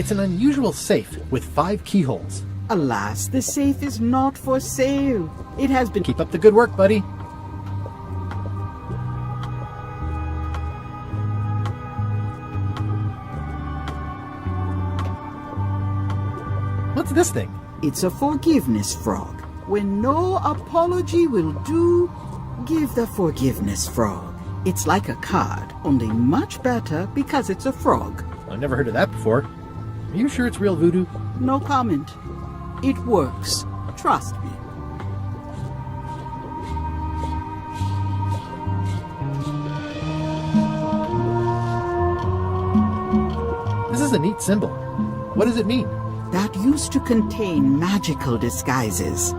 It's an unusual safe with 5 keyholes. Alas, the safe is not for sale. It has been... Keep up the good work, buddy. What's this thing? It's a forgiveness frog. When no apology will do, give the forgiveness frog. It's like a card, only much better because it's a frog. I've never heard of that before. Are you sure it's real voodoo? No comment. It works. Trust me. This is a neat symbol. What does it mean? That used to contain magical disguises.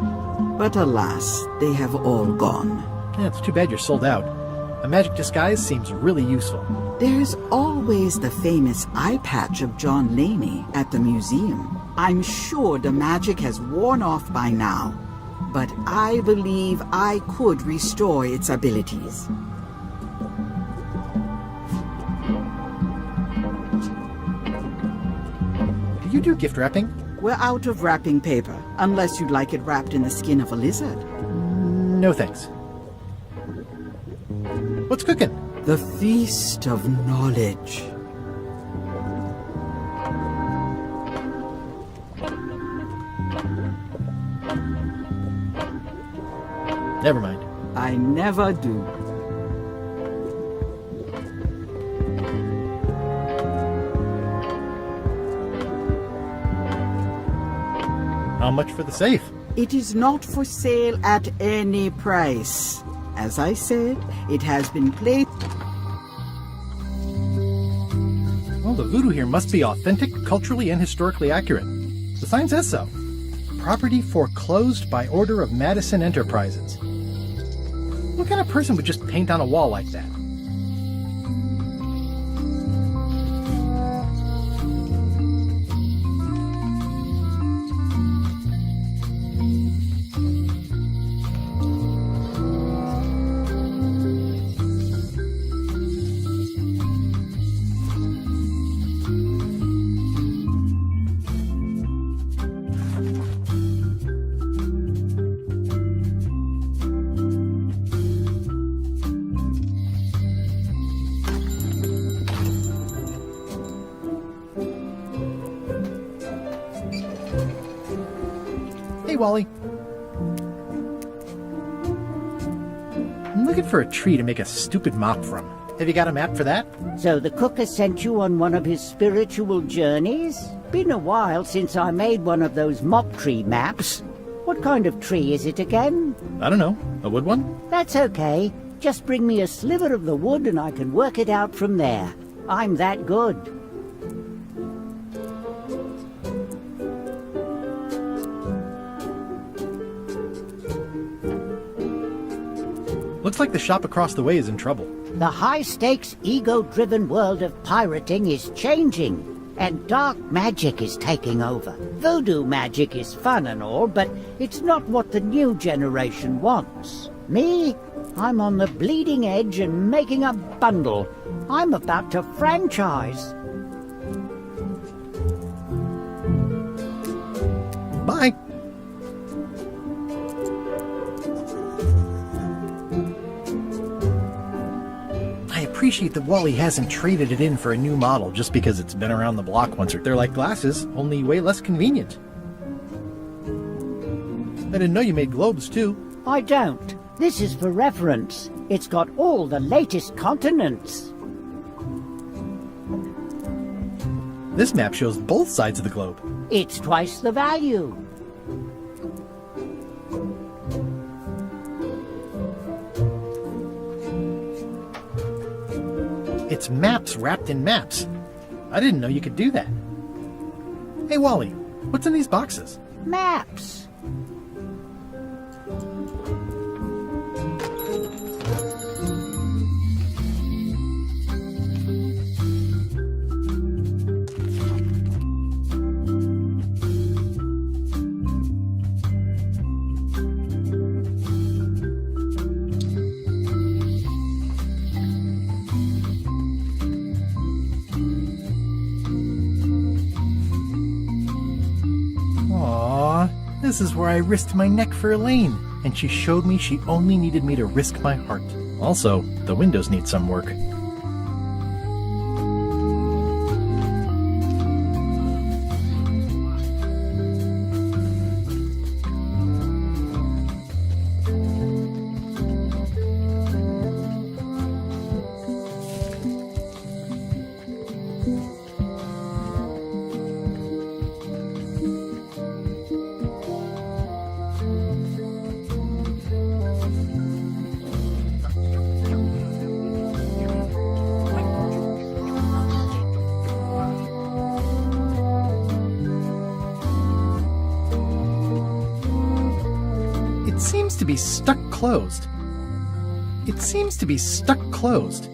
But alas, they have all gone. Yeah, it's too bad you're sold out. A magic disguise seems really useful. There's always the famous eye patch of John Laney at the museum. I'm sure the magic has worn off by now, but I believe I could restore its abilities. Do you do gift wrapping? We're out of wrapping paper, unless you'd like it wrapped in the skin of a lizard. No thanks. What's cooking? The Feast of Knowledge. Never mind. I never do. How much for the safe? It is not for sale at any price. As I said, it has been placed... Well, the voodoo here must be authentic, culturally and historically accurate. The sign says so. Property foreclosed by order of Madison Enterprises. What kind of person would just paint on a wall like that? Hey, Wally. I'm looking for a tree to make a stupid mop from. Have you got a map for that? So the cook has sent you on one of his spiritual journeys? Been a while since I made one of those mop tree maps. What kind of tree is it again? I don't know. A wood one? That's okay. Just bring me a sliver of the wood and I can work it out from there. I'm that good. Looks like the shop across the way is in trouble. The high-stakes, ego-driven world of pirating is changing, and dark magic is taking over. Voodoo magic is fun and all, but it's not what the new generation wants. Me? I'm on the bleeding edge and making a bundle. I'm about to franchise. Bye. I appreciate that Wally hasn't traded it in for a new model just because it's been around the block once. They're like glasses, only way less convenient. I didn't know you made globes, too. I don't. This is for reference. It's got all the latest continents. This map shows both sides of the globe. It's twice the value. It's maps wrapped in maps. I didn't know you could do that. Hey, Wally, what's in these boxes? Maps. this is where I risked my neck for Elaine, and she showed me she only needed me to risk my heart. Also, the windows need some work. It seems to be stuck closed. It seems to be stuck closed.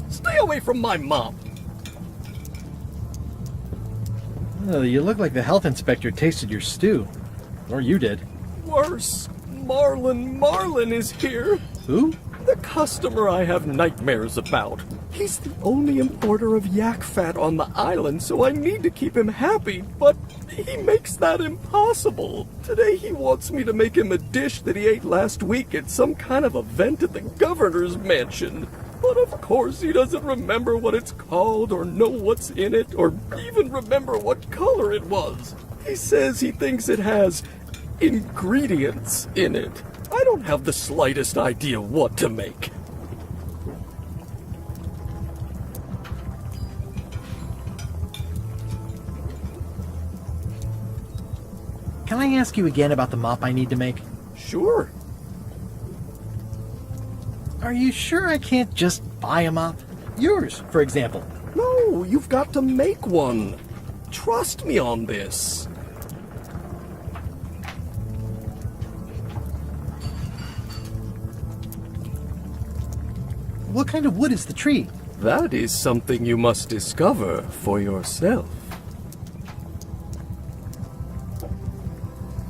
Stay away from my mop! Oh, you look like the health inspector tasted your stew. Or you did. Worse, Marlin is here. Who? The customer I have nightmares about. He's the only importer of yak fat on the island, so I need to keep him happy, but he makes that impossible. Today he wants me to make him a dish that he ate last week at some kind of event at the governor's mansion. But of course he doesn't remember what it's called or know what's in it or even remember what color it was. He says he thinks it has ingredients in it. I don't have the slightest idea what to make. Can I ask you again about the mop I need to make? Sure. Are you sure I can't just buy a mop? Yours, for example. No, you've got to make one. Trust me on this. What kind of wood is the tree? That is something you must discover for yourself.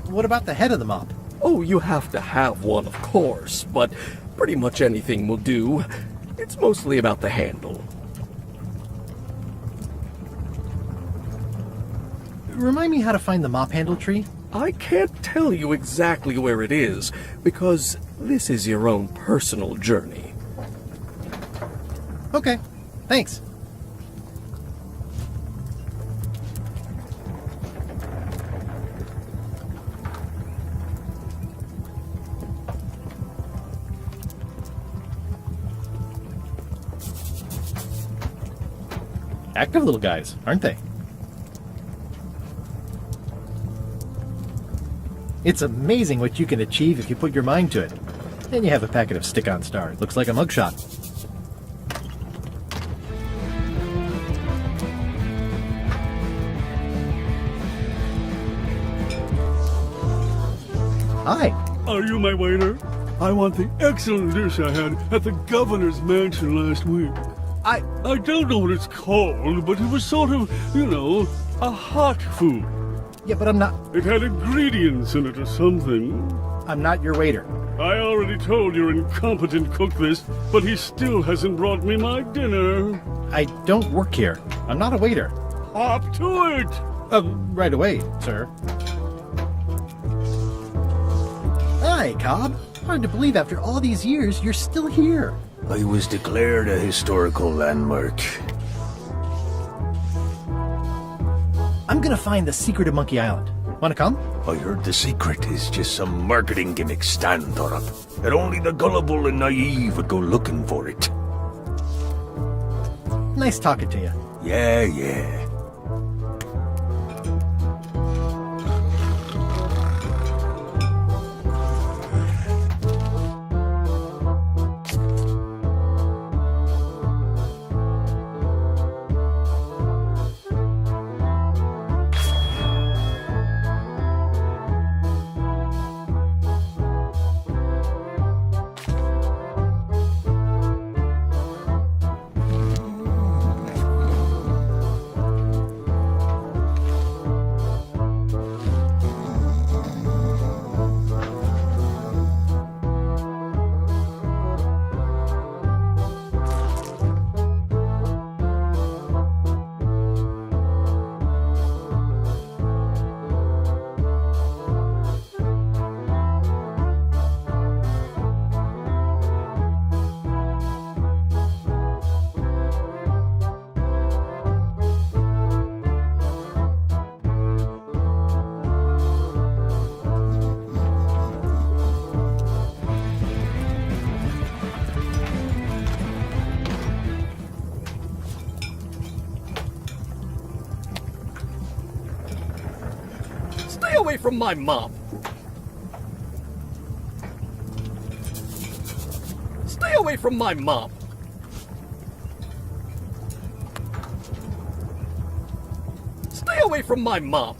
What about the head of the mop? Oh, you have to have one, of course, but pretty much anything will do. It's mostly about the handle. Remind me how to find the mop handle tree? I can't tell you exactly where it is, because this is your own personal journey. Okay, thanks. Active little guys, aren't they? It's amazing what you can achieve if you put your mind to it. And you have a packet of stick-on star. Looks like a mugshot. Hi. Are you my waiter? I want the excellent dish I had at the governor's mansion last week. I don't know what it's called, but it was sort of, a hot food. Yeah, but I'm not... It had ingredients in it or something. I'm not your waiter. I already told your incompetent cook this, but he still hasn't brought me my dinner. I don't work here. I'm not a waiter. Hop to it! Right away, sir. Hi, Cobb. Hard to believe after all these years you're still here. I was declared a historical landmark. I'm gonna find the secret of Monkey Island. Wanna come? I heard the secret is just some marketing gimmick Stan thought up, that only the gullible and naive would go looking for it. Nice talking to you. Yeah. away from my mop! Stay away from my mop! Stay away from my mop!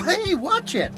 Hey, watch it!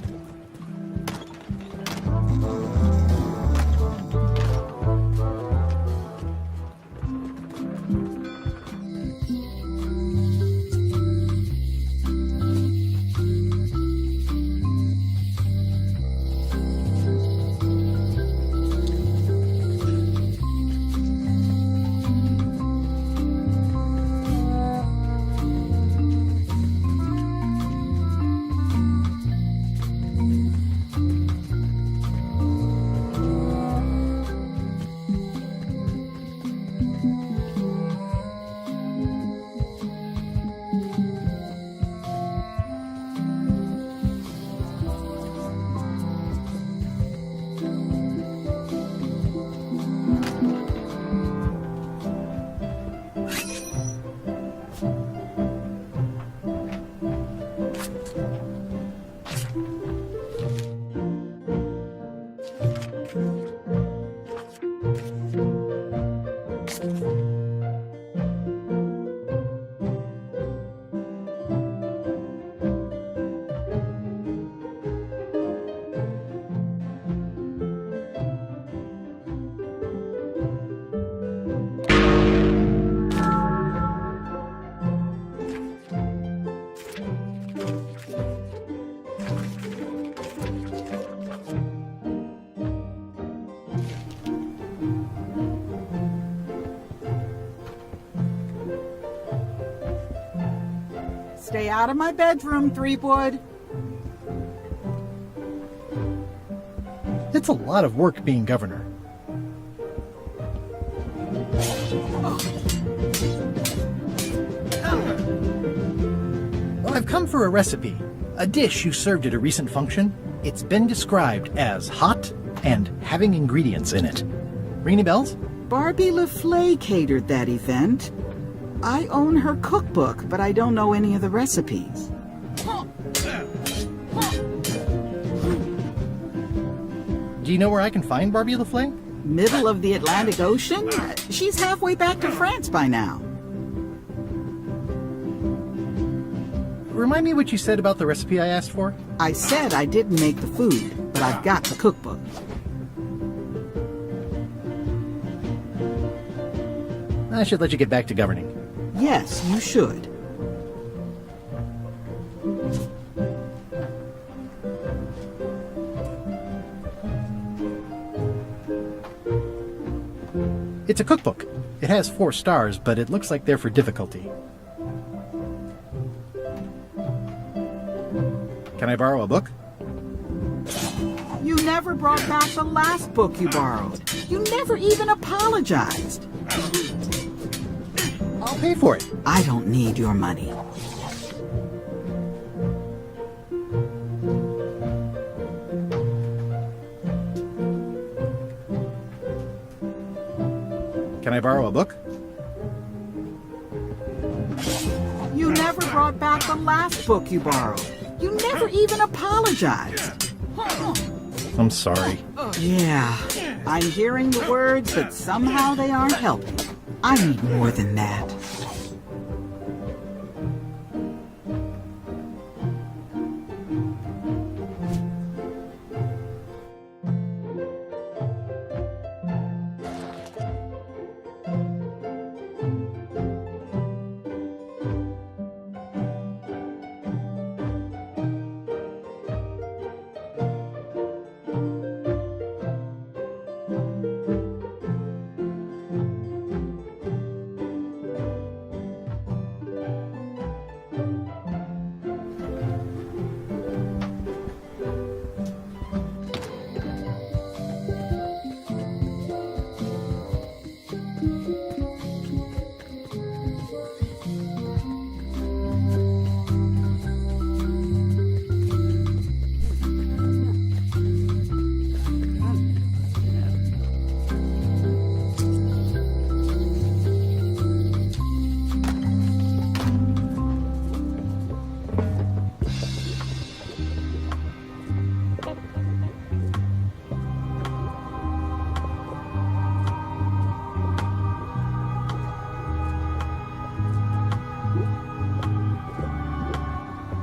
Stay out of my bedroom, Threepwood. It's a lot of work being governor. Well, I've come for a recipe. A dish you served at a recent function. It's been described as hot and having ingredients in it. Ring any bells? Barbie LaFleur catered that event. I own her cookbook, but I don't know any of the recipes. Do you know where I can find Barbie LaFleur? Middle of the Atlantic Ocean? She's halfway back to France by now. Remind me what you said about the recipe I asked for? I said I didn't make the food, but I've got the cookbook. I should let you get back to governing. Yes, you should. It's a cookbook. It has 4 stars, but it looks like they're for difficulty. Can I borrow a book? You never brought back the last book you borrowed. You never even apologized. I'll pay for it. I don't need your money. Can I borrow a book? You never brought back the last book you borrowed. You never even apologized. I'm sorry. Yeah, I'm hearing the words, but somehow they aren't helping. I need more than that.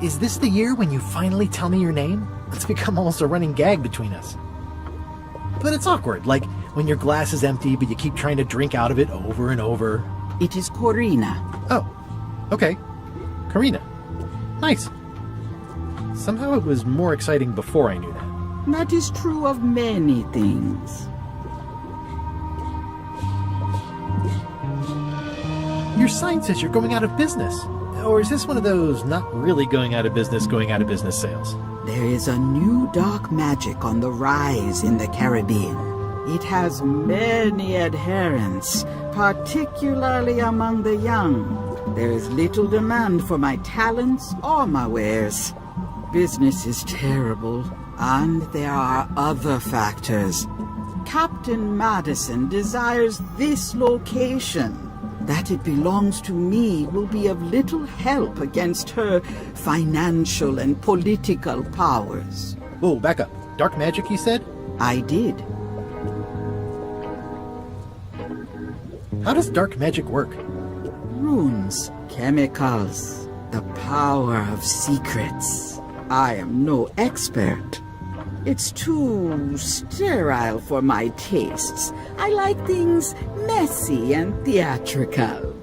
Is this the year when you finally tell me your name? It's become almost a running gag between us. But it's awkward, like when your glass is empty but you keep trying to drink out of it over and over. It is Corina. Oh, okay. Karina. Nice. Somehow it was more exciting before I knew that. That is true of many things. Your sign says you're going out of business. Or is this one of those not really going out of business sales? There is a new dark magic on the rise in the Caribbean. It has many adherents, particularly among the young. There is little demand for my talents or my wares. Business is terrible, and there are other factors. Captain Madison desires this location. That it belongs to me will be of little help against her financial and political powers. Whoa, back up. Dark magic, you said? I did. How does dark magic work? Runes, chemicals, the power of secrets. I am no expert. It's too sterile for my tastes. I like things messy and theatrical.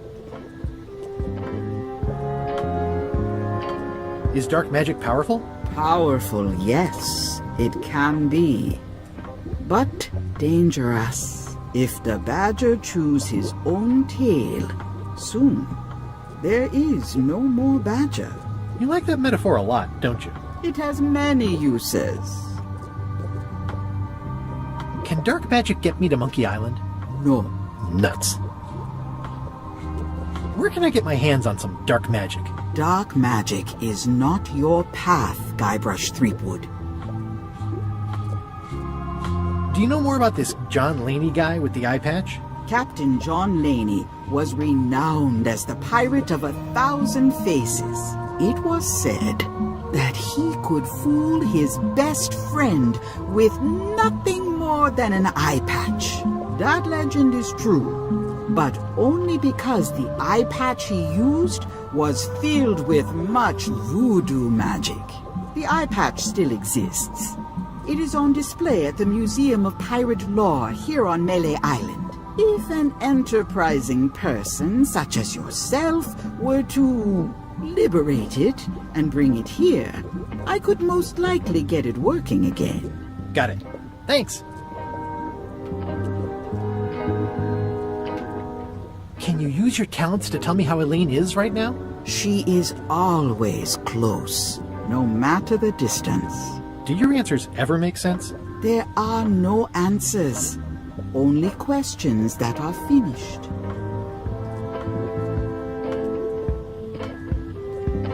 Is dark magic powerful? Powerful, yes, it can be. But dangerous. If the badger chews his own tail, soon there is no more badger. You like that metaphor a lot, don't you? It has many uses. Can dark magic get me to Monkey Island? No. Nuts. Where can I get my hands on some dark magic? Dark magic is not your path, Guybrush Threepwood. Do you know more about this John Laney guy with the eye patch? Captain John Laney was renowned as the pirate of 1,000 faces. It was said that he could fool his best friend with nothing more than an eye patch. That legend is true, but only because the eye patch he used was filled with much voodoo magic. The eye patch still exists. It is on display at the Museum of Pirate Lore here on Melee Island. If an enterprising person such as yourself were to liberate it and bring it here, I could most likely get it working again. Got it. Thanks. Can you use your talents to tell me how Elaine is right now? She is always close, no matter the distance. Do your answers ever make sense? There are no answers, only questions that are finished.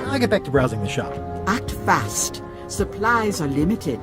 I'll get back to browsing the shop. Act fast. Supplies are limited.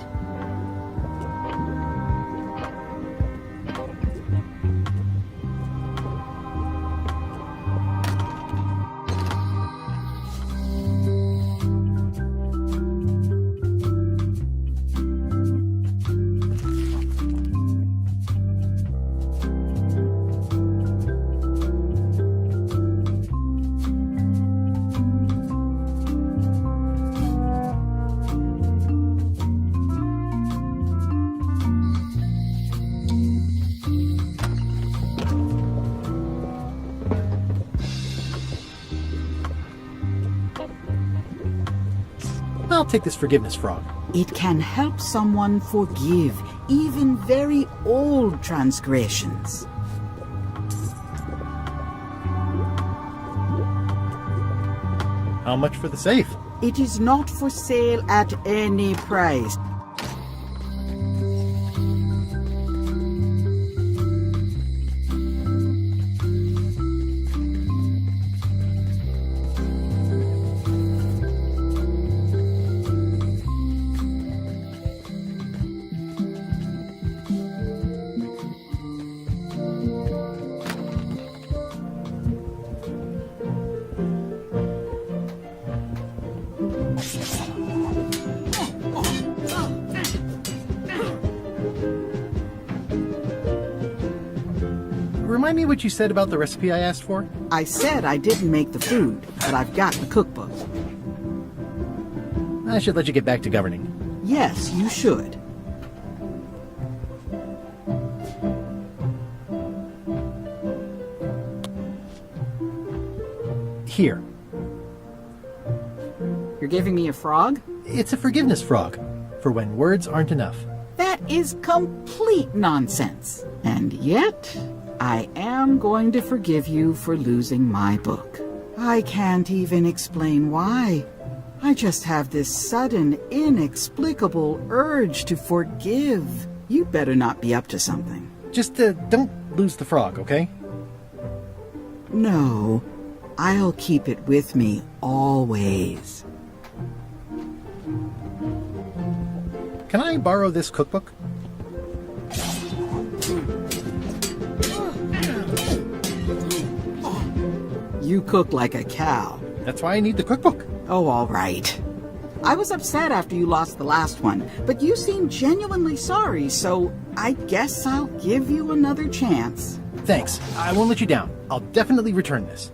I'll take this forgiveness frog. It can help someone forgive even very old transgressions. How much for the safe? It is not for sale at any price. Remind me what you said about the recipe I asked for? I said I didn't make the food, but I've got the cookbook. I should let you get back to governing. Yes, you should. Here. You're giving me a frog? It's a forgiveness frog, for when words aren't enough. That is complete nonsense. And yet, I am going to forgive you for losing my book. I can't even explain why. I just have this sudden, inexplicable urge to forgive. You better not be up to something. Just don't lose the frog, okay? No, I'll keep it with me always. Can I borrow this cookbook? You cook like a cow. That's why I need the cookbook. Oh, all right. I was upset after you lost the last one, but you seemed genuinely sorry, so I guess I'll give you another chance. Thanks. I won't let you down. I'll definitely return this.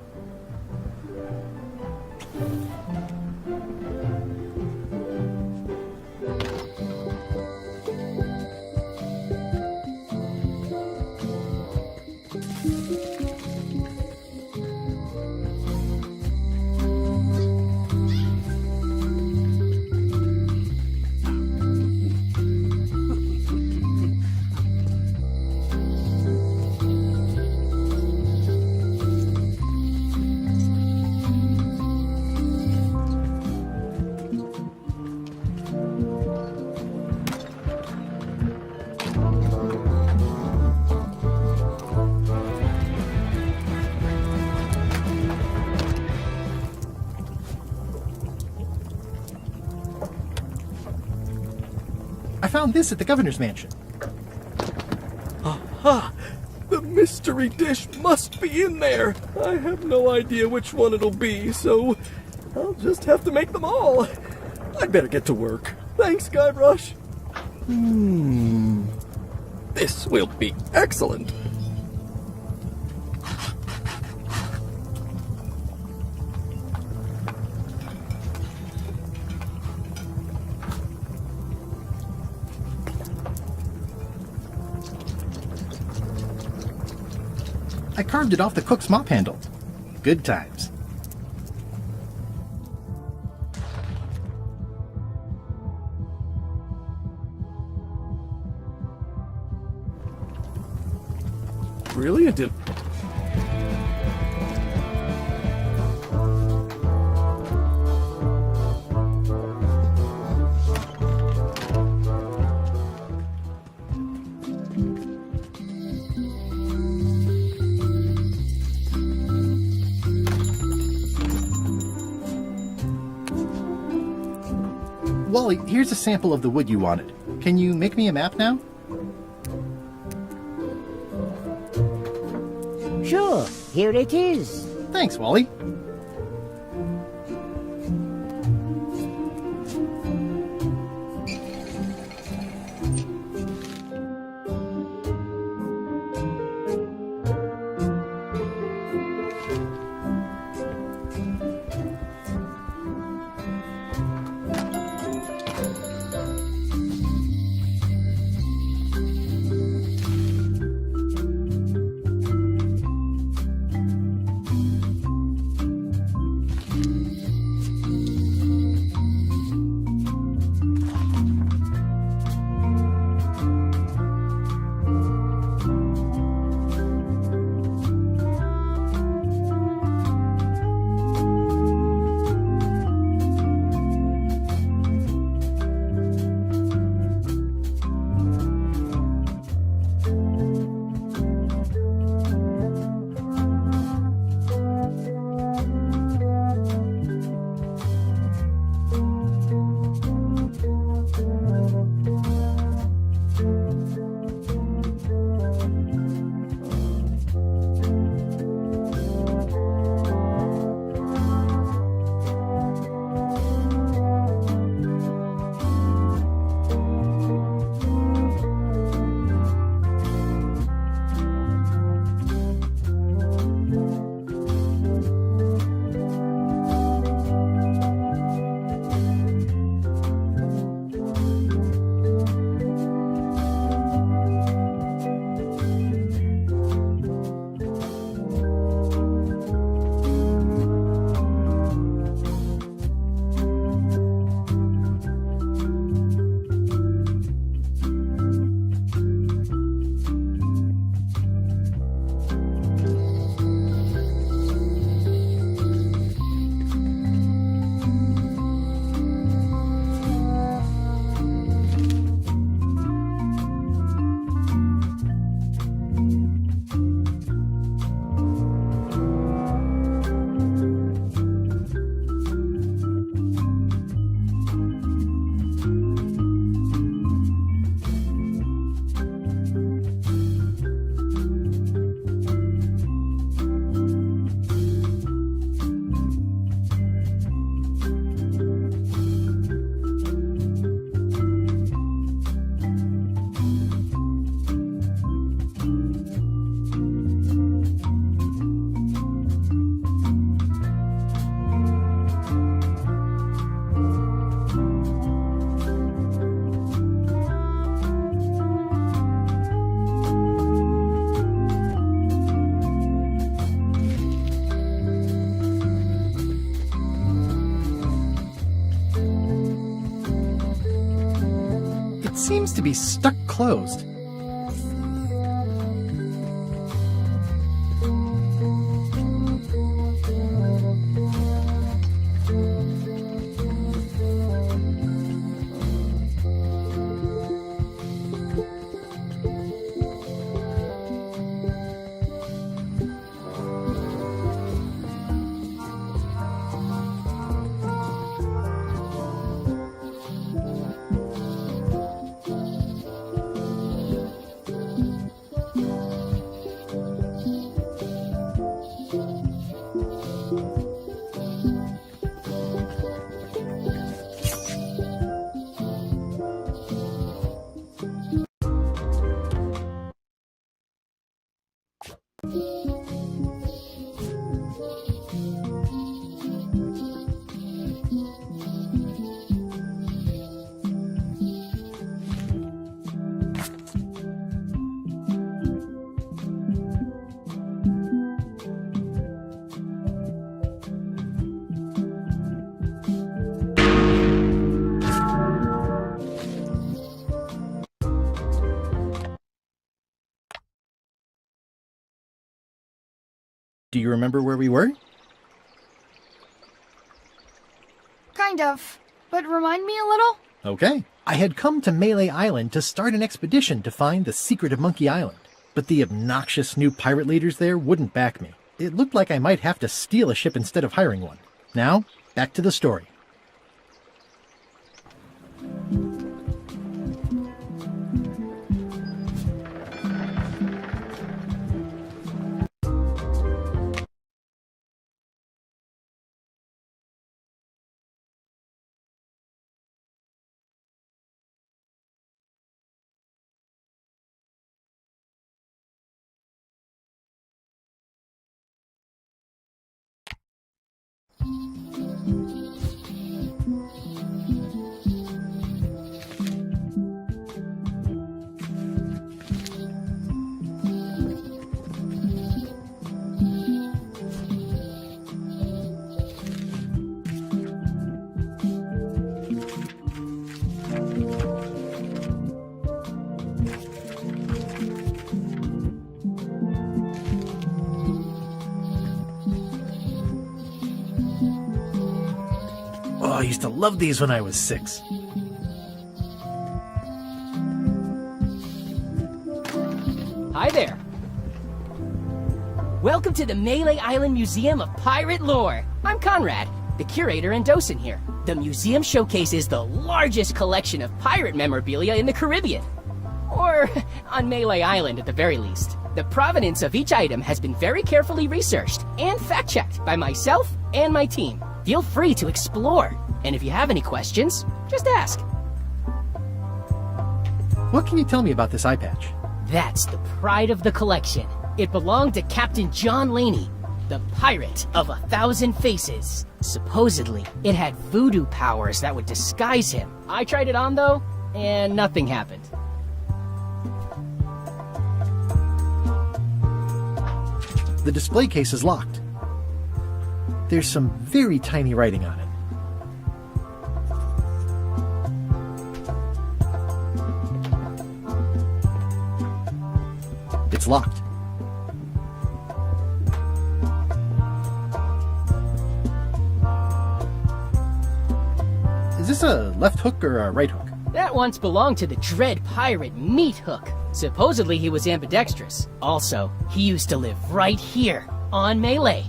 I found this at the governor's mansion. Aha! The mystery dish must be in there. I have no idea which one it'll be, so I'll just have to make them all. I'd better get to work. Thanks, Guybrush. This will be excellent. I carved it off the cook's mop handle. Good times. Really? It did. Wally, here's a sample of the wood you wanted. Can you make me a map now? Sure, here it is. Thanks, Wally. It seems to be stuck closed. Do you remember where we were? Kind of. But remind me a little? Okay. I had come to Melee Island to start an expedition to find the secret of Monkey Island. But the obnoxious new pirate leaders there wouldn't back me. It looked like I might have to steal a ship instead of hiring one. Now, back to the story. Oh, I used to love these when I was 6. Hi there. Welcome to the Melee Island Museum of Pirate Lore. I'm Conrad, the curator and docent here. The museum showcases the largest collection of pirate memorabilia in the Caribbean. Or on Melee Island at the very least. The provenance of each item has been very carefully researched and fact-checked by myself and my team. Feel free to explore, and if you have any questions, just ask. What can you tell me about this eye patch? That's the pride of the collection. It belonged to Captain John Laney, the pirate of 1,000 faces. Supposedly, it had voodoo powers that would disguise him. I tried it on though, and nothing happened. The display case is locked. There's some very tiny writing on it. It's locked. Is this a left hook or a right hook? That once belonged to the dread pirate Meat Hook. Supposedly he was ambidextrous. Also, he used to live right here, on Melee.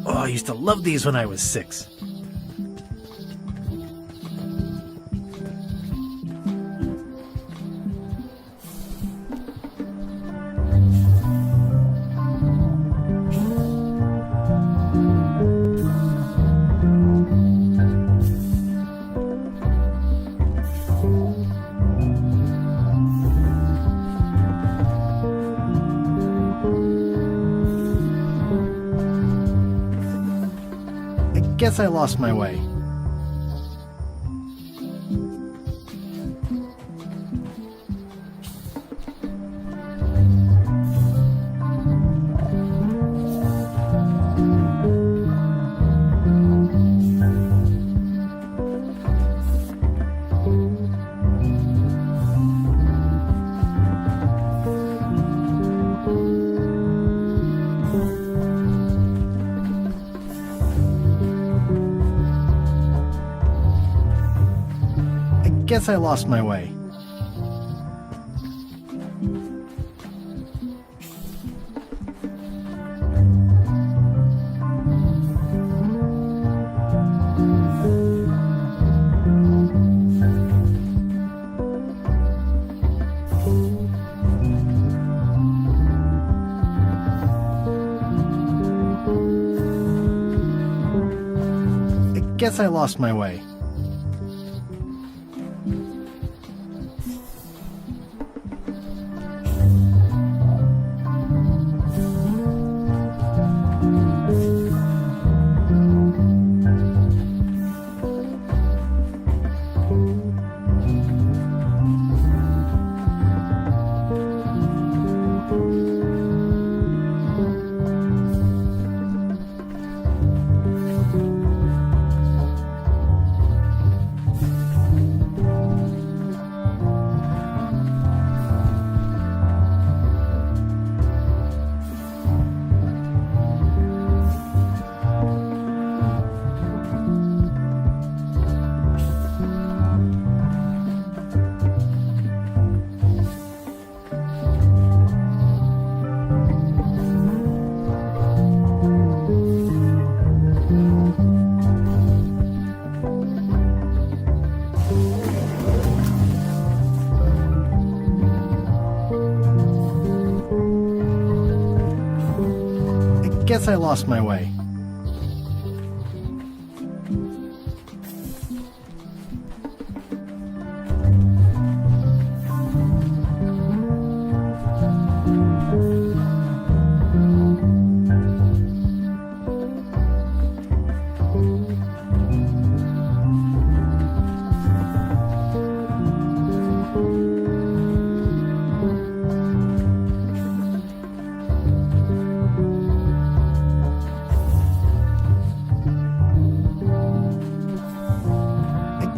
Oh, I used to love these when I was 6. Guess I lost my way. guess I lost my way. Guess I lost my way. Guess I lost my way.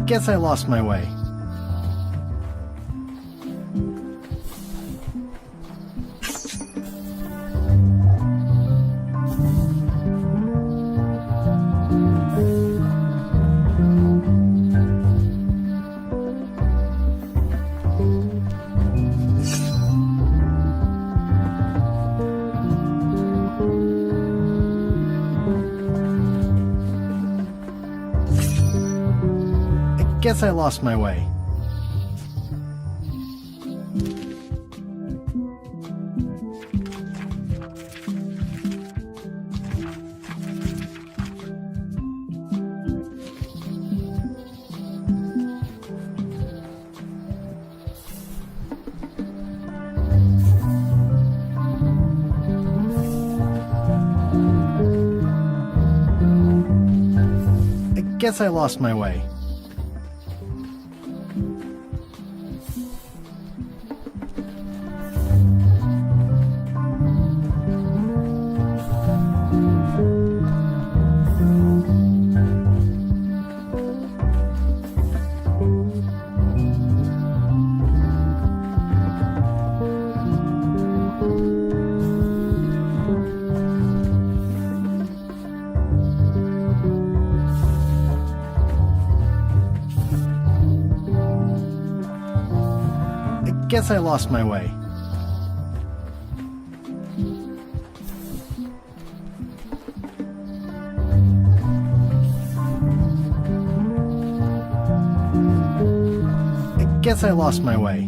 Guess I lost my way. Guess I lost my way. Guess I lost my way. Guess I lost my way. Guess I lost my way.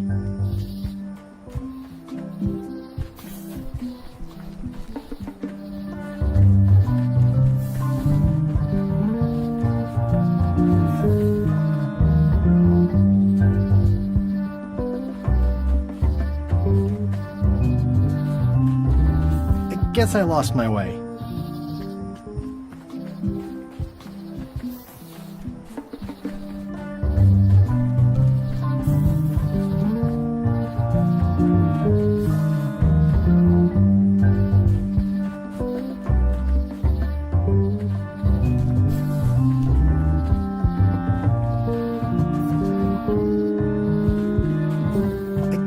Guess I lost my way.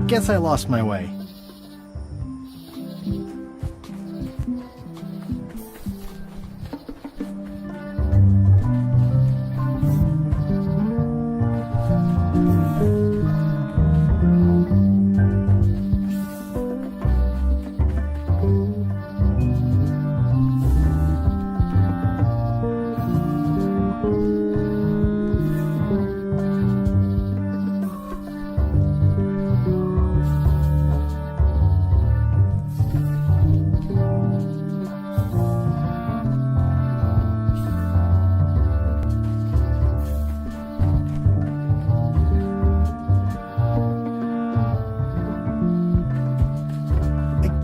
Guess I lost my way.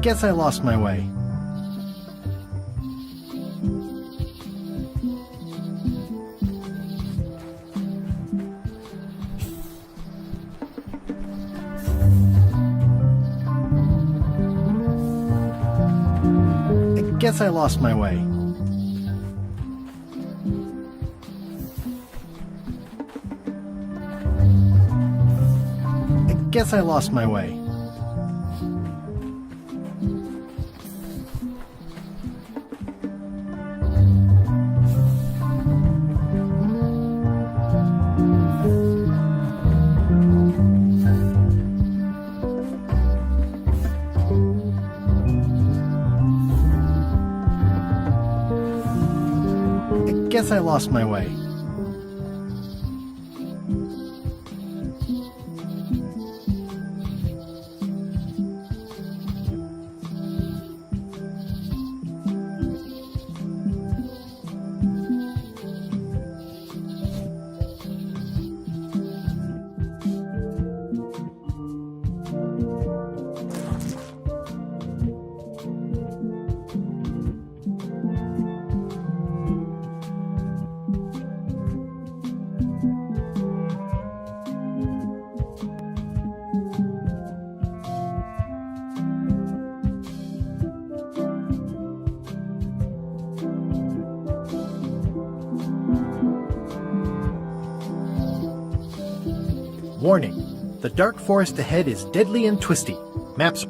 guess I lost my way. I guess I lost my way. I guess I lost my way. I guess I lost my way. Warning, the dark forest ahead is deadly and twisty. Maps.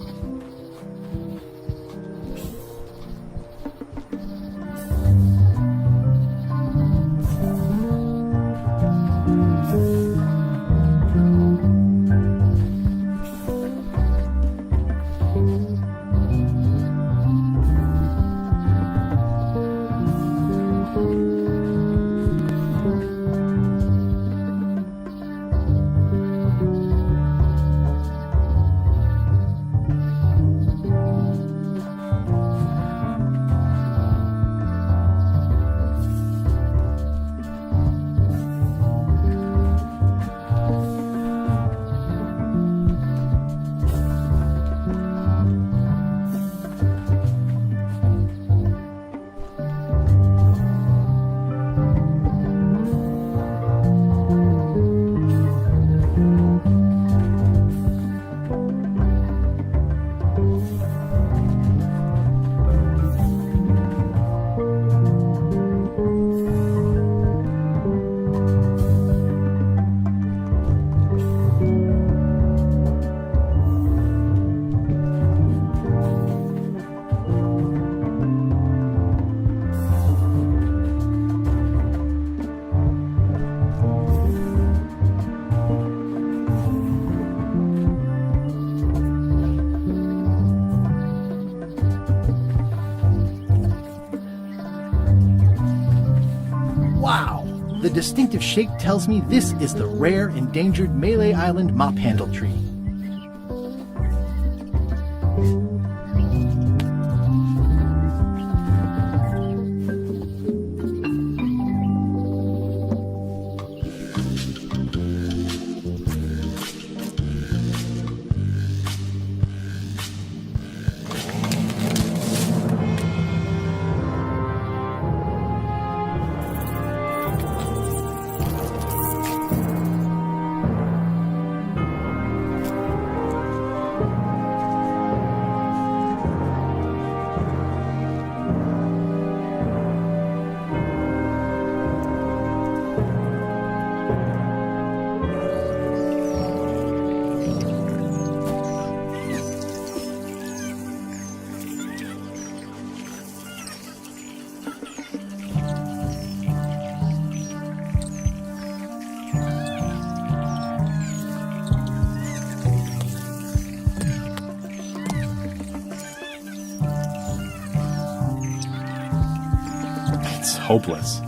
Wow! The distinctive shape tells me this is the rare, endangered Malay Island mop handle tree. It's hopeless.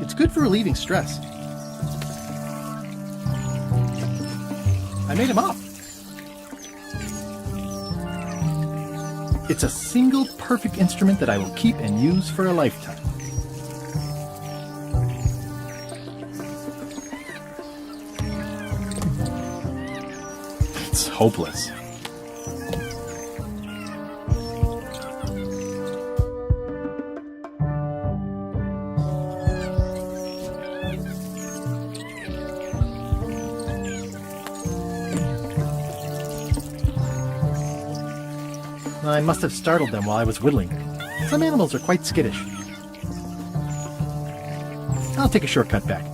It's good for relieving stress. I made him up. It's a single perfect instrument that I will keep and use for a lifetime. It's hopeless. I must have startled them while I was whittling. Some animals are quite skittish. I'll take a shortcut back.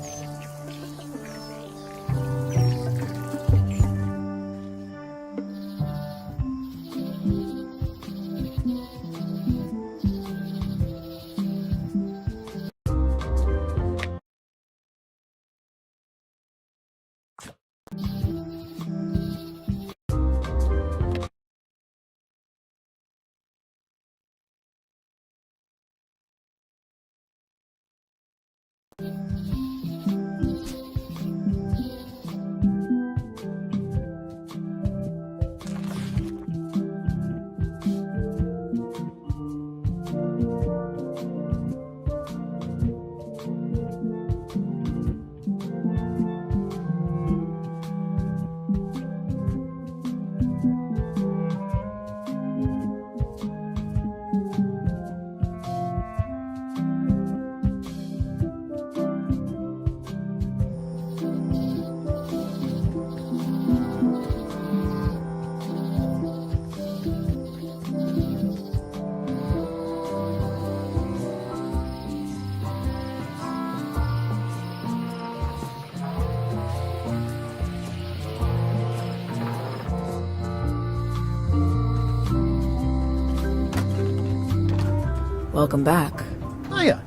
Welcome back. Hiya.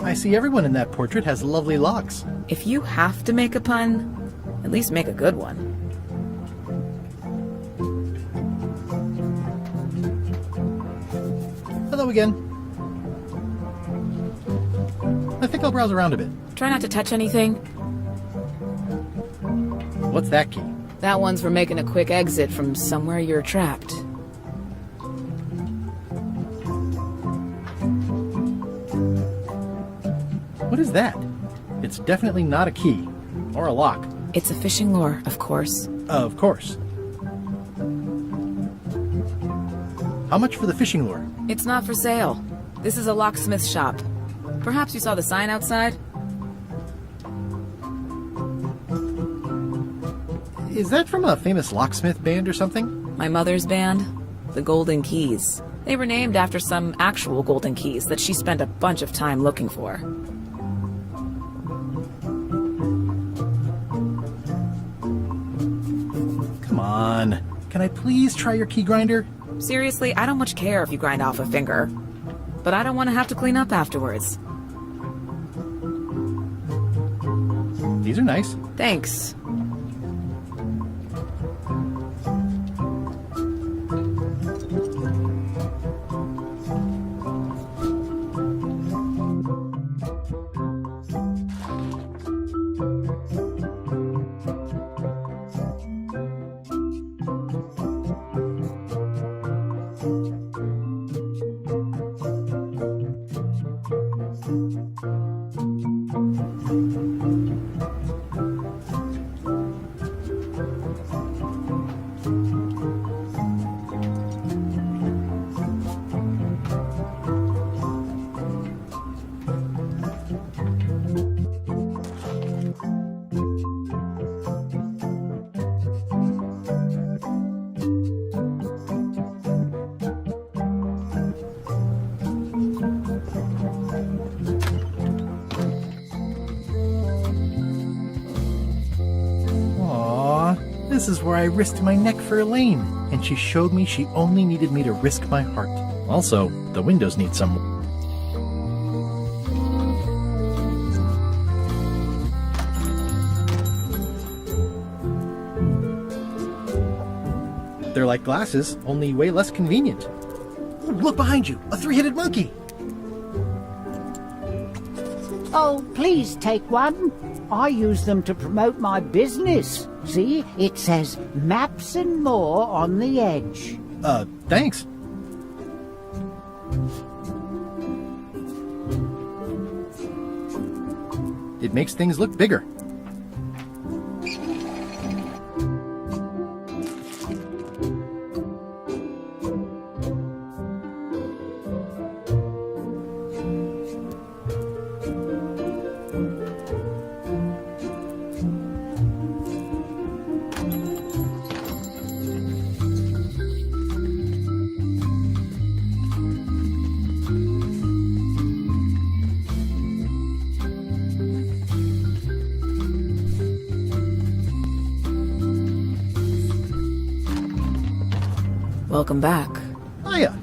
I see everyone in that portrait has lovely locks. If you have to make a pun, at least make a good one. Hello again. I think I'll browse around a bit. Try not to touch anything. What's that key? That one's for making a quick exit from somewhere you're trapped. What is that? It's definitely not a key. Or a lock. It's a fishing lure, of course. Of course. How much for the fishing lure? It's not for sale. This is a locksmith shop. Perhaps you saw the sign outside? Is that from a famous locksmith band or something? My mother's band, the Golden Keys. They were named after some actual golden keys that she spent a bunch of time looking for. Come on. Can I please try your key grinder? Seriously, I don't much care if you grind off a finger. But I don't want to have to clean up afterwards. These are nice. Thanks. This is where I risked my neck for Elaine, and she showed me she only needed me to risk my heart. Also, the windows need some... They're like glasses, only way less convenient. Ooh, look behind you! A three-headed monkey! Oh, please take one. I use them to promote my business. See, it says Maps and More on the edge. Thanks. It makes things look bigger. Welcome back. Hiya.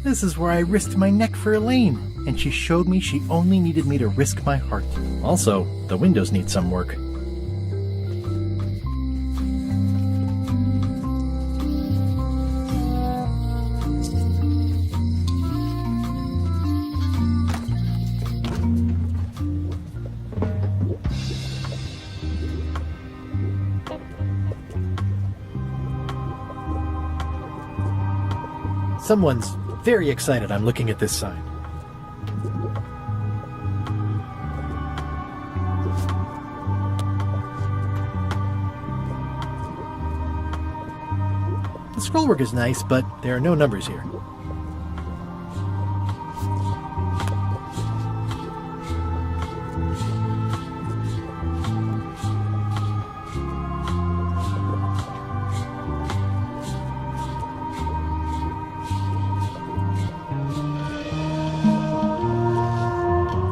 This is where I risked my neck for Elaine, and she showed me she only needed me to risk my heart. Also, the windows need some work. Someone's very excited I'm looking at this sign. The scrollwork is nice, but there are no numbers here.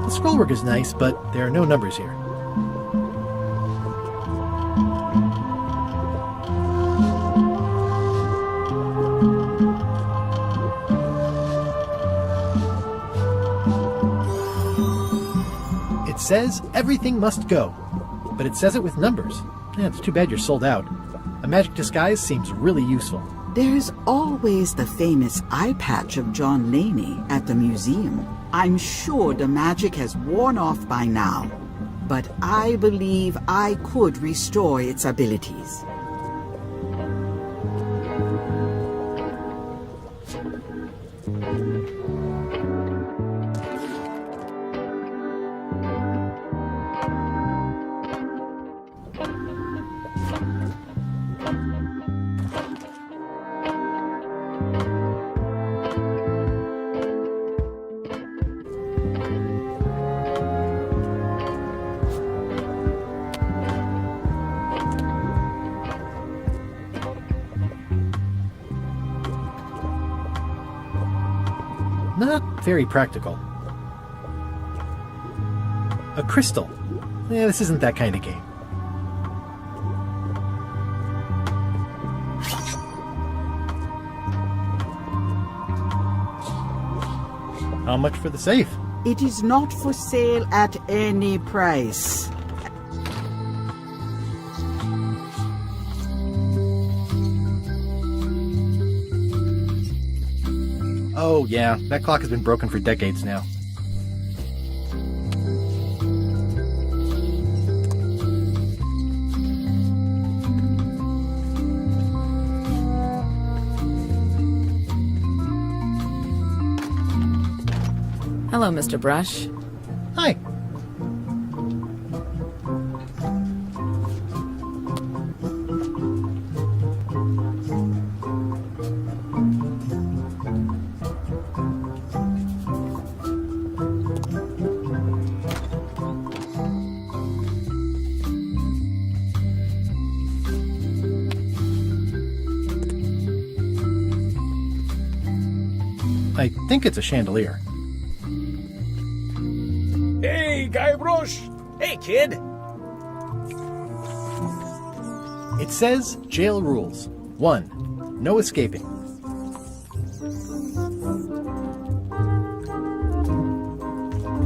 The scrollwork is nice, but there are no numbers here. It says everything must go, but it says it with numbers. Yeah, it's too bad you're sold out. A magic disguise seems really useful. There's always the famous eye patch of John Laney at the museum. I'm sure the magic has worn off by now, but I believe I could restore its abilities. Not very practical. A crystal. Yeah, this isn't that kind of game. How much for the safe? It is not for sale at any price. Oh, yeah, that clock has been broken for decades now. Hello, Mr. Brush. Hi. I think it's a chandelier. Hey, Guybrush! Hey, kid! It says jail rules. 1. No escaping.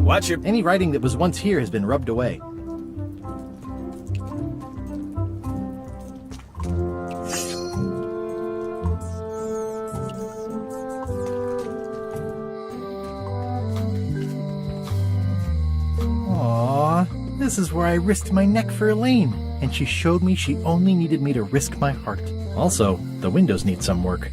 Watch it. Any writing that was once here has been rubbed away. Aww, this is where I risked my neck for Elaine, and she showed me she only needed me to risk my heart. Also, the windows need some work.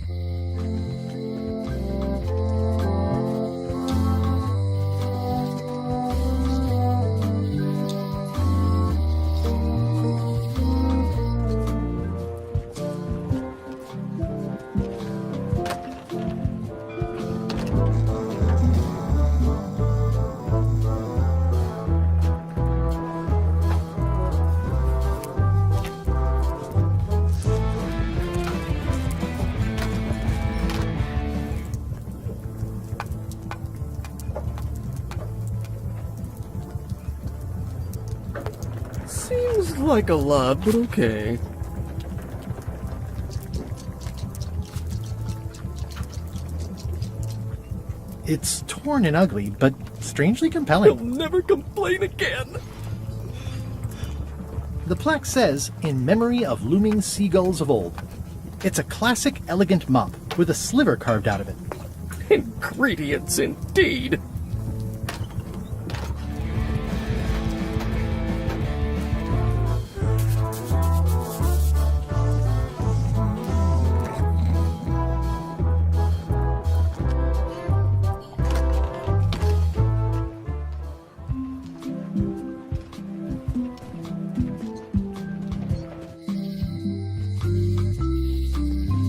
Seems like a lot, but okay. It's torn and ugly, but strangely He'll compelling. never complain again. The plaque says, "In memory of looming seagulls of old." It's a classic, elegant mop with a sliver carved out of it. Ingredients indeed.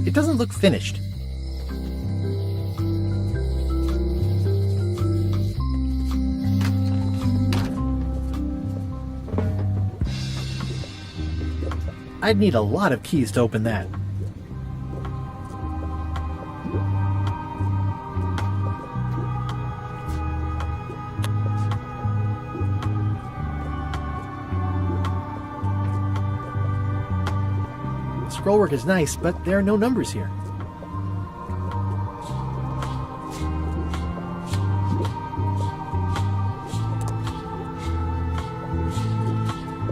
It doesn't look finished. I'd need a lot of keys to open that. Scrollwork is nice, but there are no numbers here.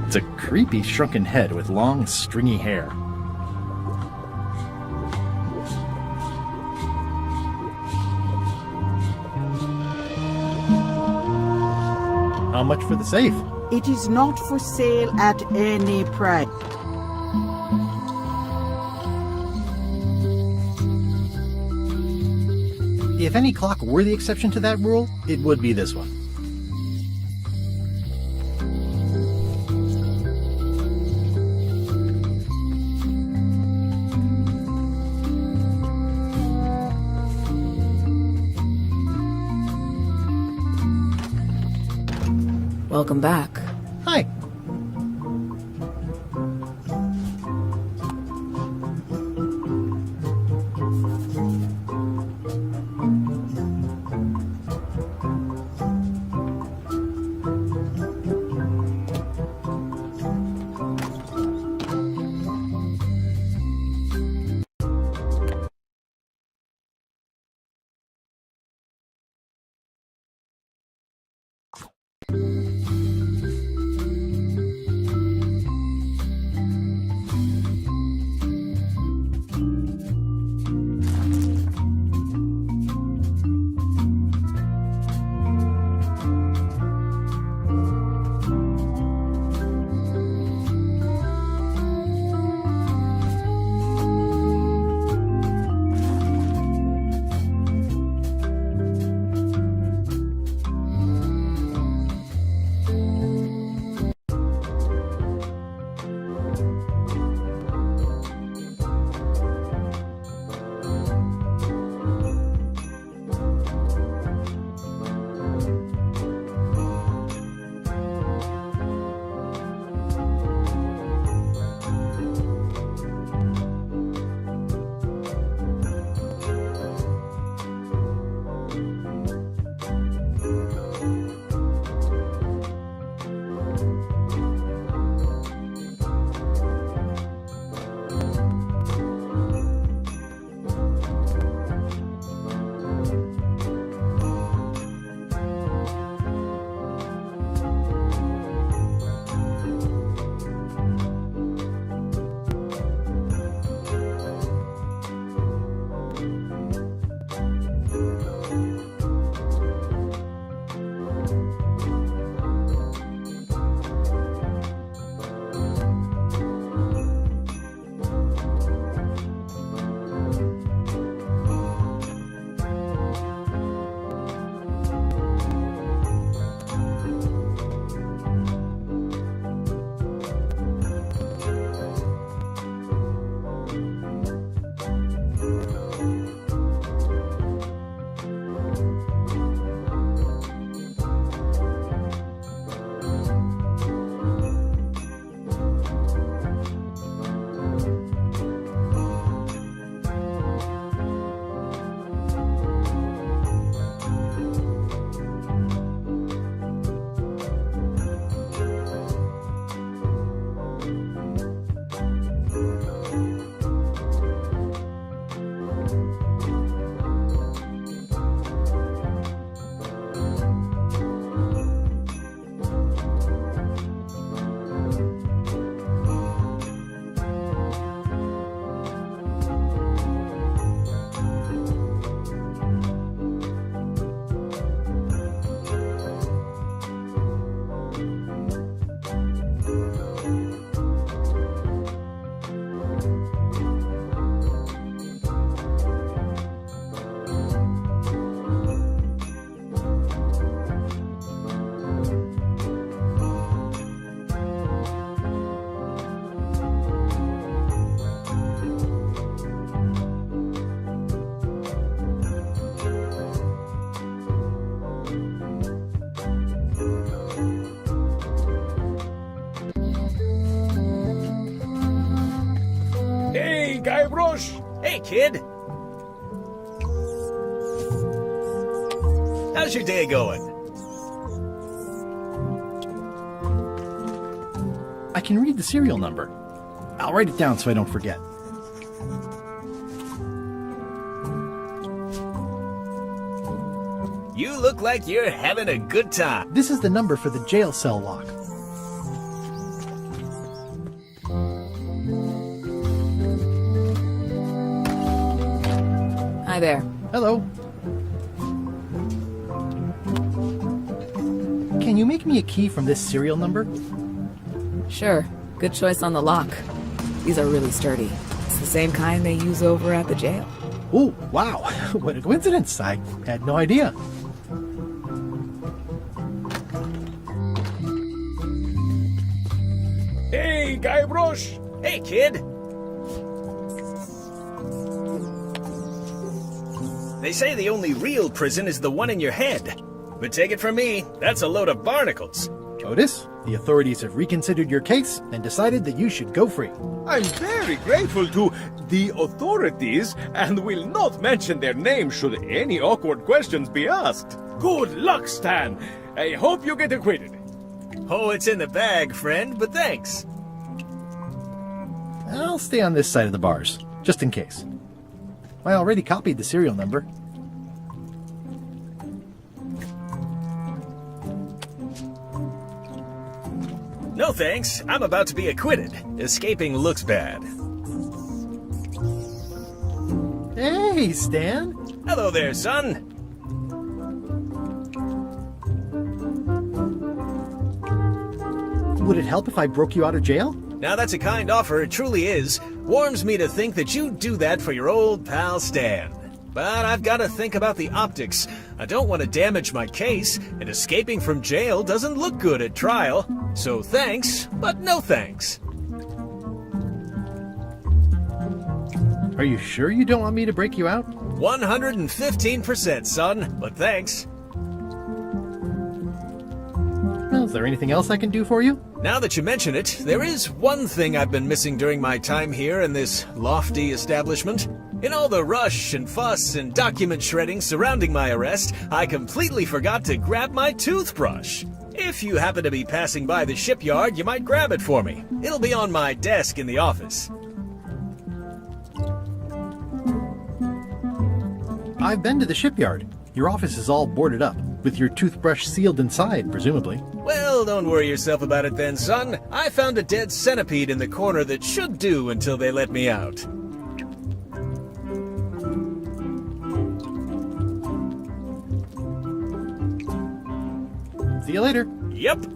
It's a creepy shrunken head with long, stringy hair. How much for the safe? It is not for sale at any price. If any clock were the exception to that rule, it would be this one. Welcome back. Hi. Hey, Guybrush! Hey, kid! How's your day going? I can read the serial number. I'll write it down so I don't forget. You look like you're having a good time. This is the number for the jail cell lock. Hi there. Hello. Can you make me a key from this serial number? Sure. Good choice on the lock. These are really sturdy. It's the same kind they use over at the jail. Oh, wow. What a coincidence. I had no idea. Hey, Guybrush! Hey, kid! They say the only real prison is the one in your head. But take it from me, that's a load of barnacles. Otis, the authorities have reconsidered your case and decided that you should go free. I'm very grateful to the authorities and will not mention their name should any awkward questions be asked. Good luck, Stan. I hope you get acquitted. Oh, it's in the bag, friend, but thanks. I'll stay on this side of the bars, just in case. I already copied the serial number. No thanks, I'm about to be acquitted. Escaping looks bad. Hey, Stan! Hello there, son. Would it help if I broke you out of jail? Now that's a kind offer, it truly is. Warms me to think that you'd do that for your old pal Stan. But I've got to think about the optics. I don't want to damage my case, and escaping from jail doesn't look good at trial. So thanks, but no thanks. Are you sure you don't want me to break you out? 115%, son, but thanks. Well, is there anything else I can do for you? Now that you mention it, there is one thing I've been missing during my time here in this lofty establishment. In all the rush and fuss and document shredding surrounding my arrest, I completely forgot to grab my toothbrush. If you happen to be passing by the shipyard, you might grab it for me. It'll be on my desk in the office. I've been to the shipyard. Your office is all boarded up, with your toothbrush sealed inside, presumably. Well, don't worry yourself about it then, son. I found a dead centipede in the corner that should do until they let me out. See you later. Yep.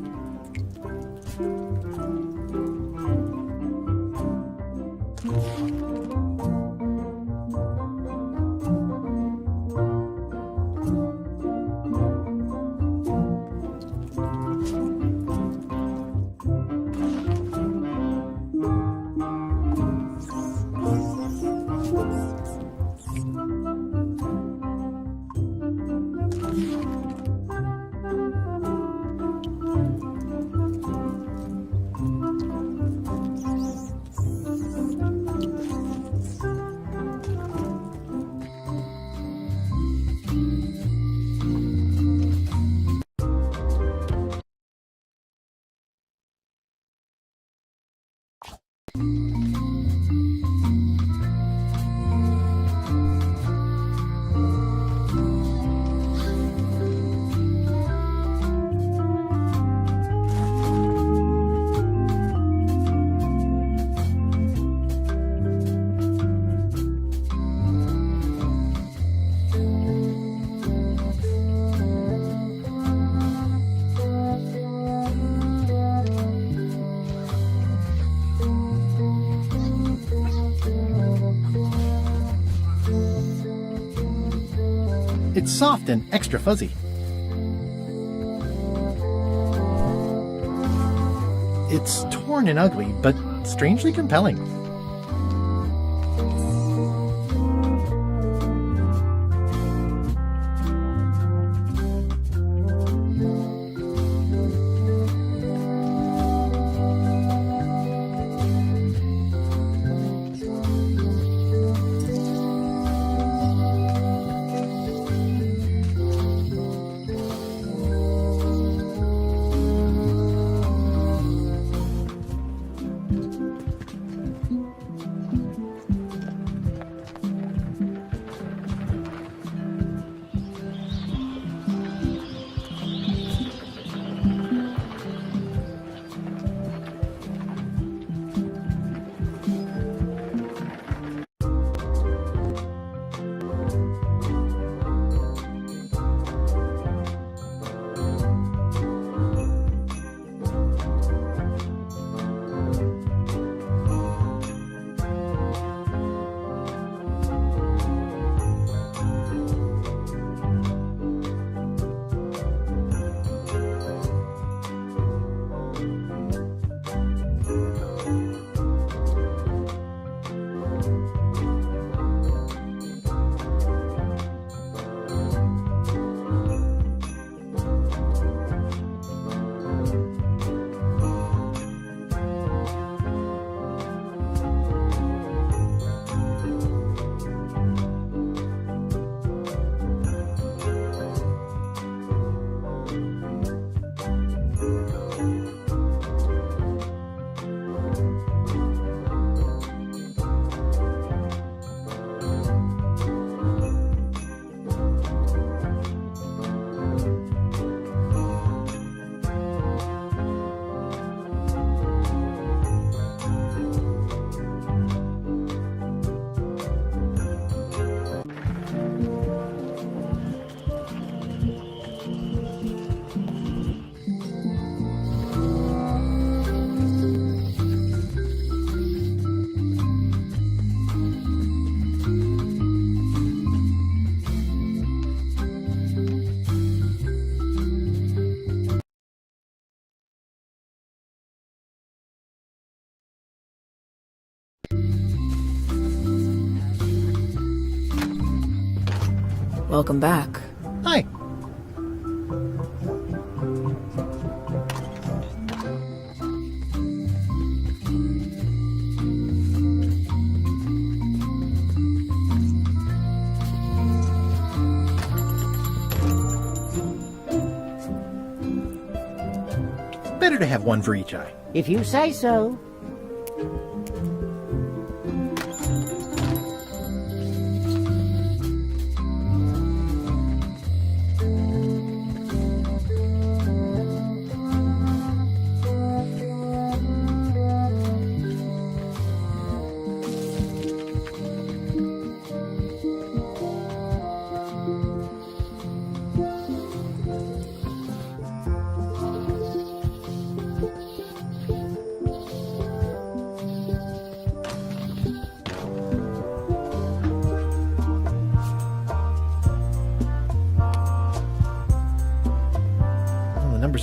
It's soft and extra fuzzy. It's torn and ugly, but strangely compelling. Welcome back. Hi. Better to have one for each eye. If you say so.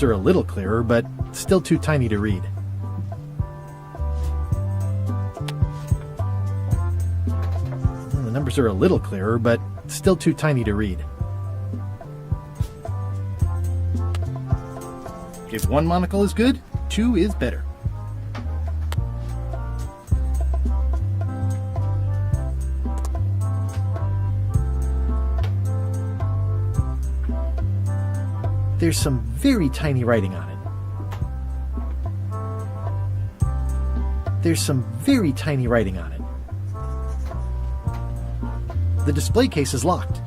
Are a little clearer, but still too tiny to read. The numbers are a little clearer, but still too tiny to read. If one monocle is good, two is better. There's some very tiny writing on it. There's some very tiny writing on it. The display case is locked.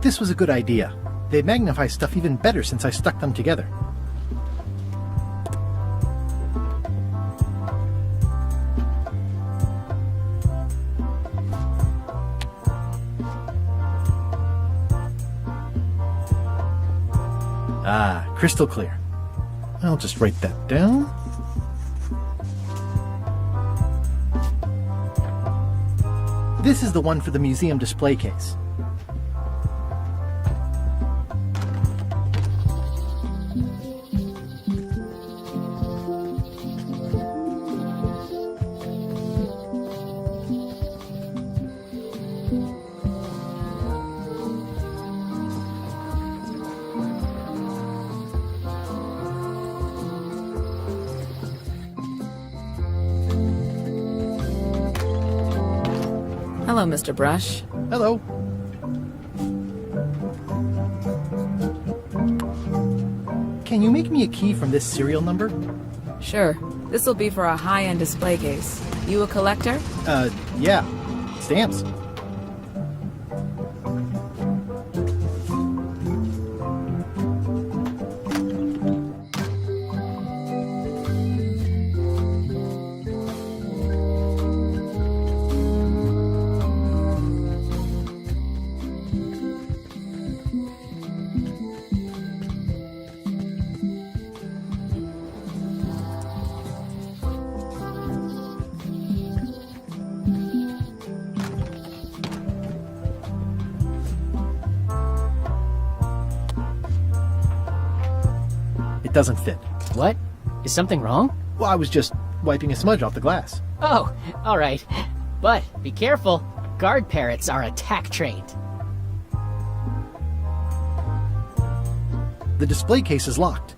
This was a good idea. They magnify stuff even better since I stuck them together. Ah, crystal clear. I'll just write that down. This is the one for the museum display case. Hello, Mr. Brush. Hello. Can you make me a key from this serial number? Sure. This will be for a high-end display case. You a collector? Yeah. Stamps. It doesn't fit. What? Is something wrong? Well, I was just wiping a smudge off the glass. Oh, alright. But be careful. Guard parrots are attack trained. The display case is locked.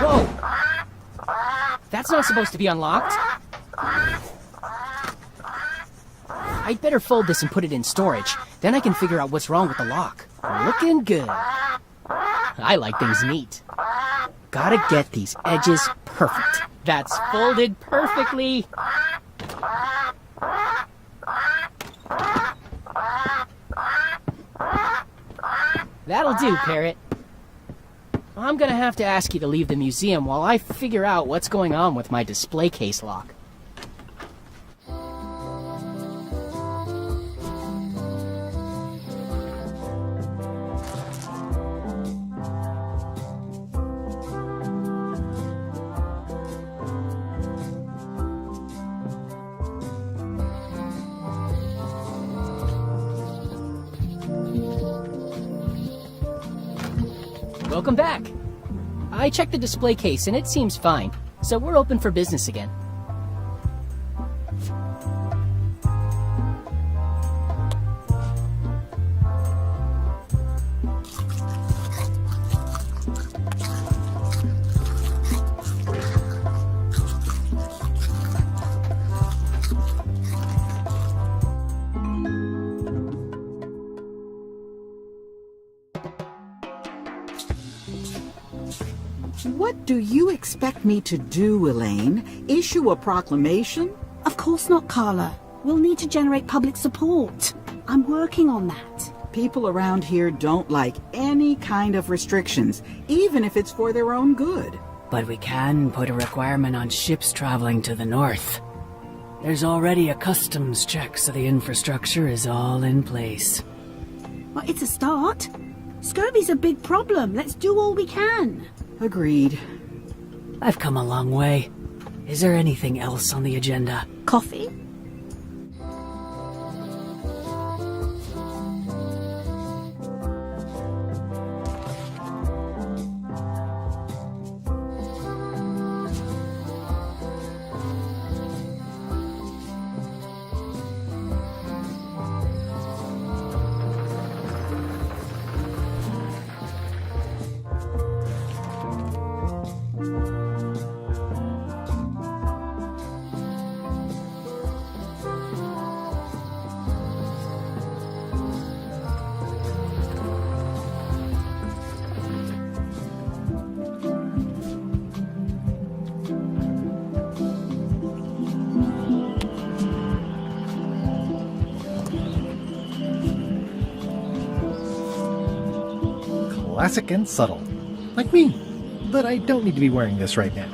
Whoa! That's not supposed to be unlocked. I'd better fold this and put it in storage. Then I can figure out what's wrong with the lock. Looking good. I like things neat. Gotta get these edges perfect. That's folded perfectly. That'll do, Parrot. I'm gonna have to ask you to leave the museum while I figure out what's going on with my display case lock. Welcome back. I checked the display case and it seems fine, so we're open for business again. What do you expect me to do, Elaine? Issue a proclamation? Of course not, Carla. We'll need to generate public support. I'm working on that. People around here don't like any kind of restrictions, even if it's for their own good. But we can put a requirement on ships traveling to the north. There's already a customs check, so the infrastructure is all in place. Well, it's a start. Scurvy's a big problem. Let's do all we can. Agreed. I've come a long way. Is there anything else on the agenda? Coffee? Classic and subtle. Like me. But I don't need to be wearing this right now.